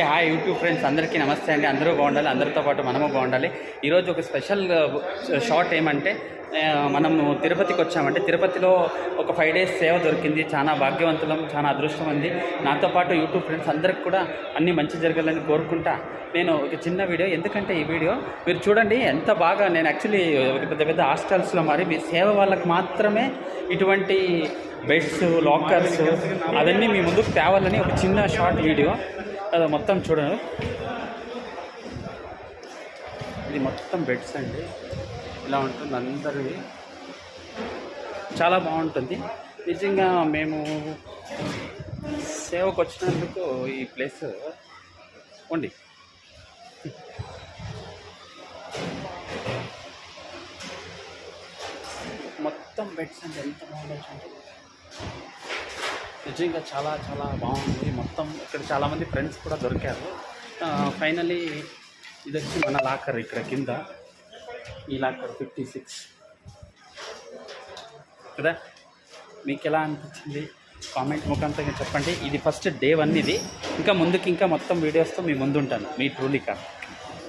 Hi YouTube friends అందరికీ నమస్తే అండి. అందరూ బాగుండాలి, అందరితో పాటు మనము బాగుండాలి. ఈరోజు ఒక స్పెషల్ షార్ట్ ఏమంటే మనము తిరుపతికి వచ్చామంటే తిరుపతిలో ఒక 5 days సేవ దొరికింది. చాలా భాగ్యవంతులం, చాలా అదృష్టం ఉంది. నాతో పాటు యూట్యూబ్ ఫ్రెండ్స్ అందరికి కూడా అన్నీ మంచి జరగాలని కోరుకుంటా నేను ఒక చిన్న వీడియో, ఎందుకంటే ఈ వీడియో మీరు చూడండి ఎంత బాగా. నేను యాక్చువల్లీ పెద్ద పెద్ద హాస్టల్స్లో మరి మీ సేవ వాళ్ళకి మాత్రమే ఇటువంటి బెడ్స్, లాకర్స్ అవన్నీ మీ ముందుకు తేవాలని ఒక చిన్న షార్ట్ వీడియో. అది మొత్తం చూడండి, ఇది మొత్తం బెడ్స్ అండి. ఇలా ఉంటుంది అందరివి, చాలా బాగుంటుంది నిజంగా. మేము సేవకు వచ్చినందుకు ఈ ప్లేస్ ఉండి మొత్తం బెడ్స్ అంటే ఎంత బాగుండొచ్చు అంటే నిజంగా చాలా చాలా బాగుంది. మొత్తం ఇక్కడ చాలామంది ఫ్రెండ్స్ కూడా దొరికారు. ఫైనలీ ఇది వచ్చి మన లాకర్ ఇక్కడ కింద, ఈ లాకర్ 56 కదా. మీకు ఎలా అనిపించింది కామెంట్ ముఖాంతంగా చెప్పండి. ఇది ఫస్ట్ day 1 ఇది. ఇంకా ముందుకి ఇంకా మొత్తం వీడియోస్తో మీ ముందు ఉంటాను. మీ ట్రూలికా.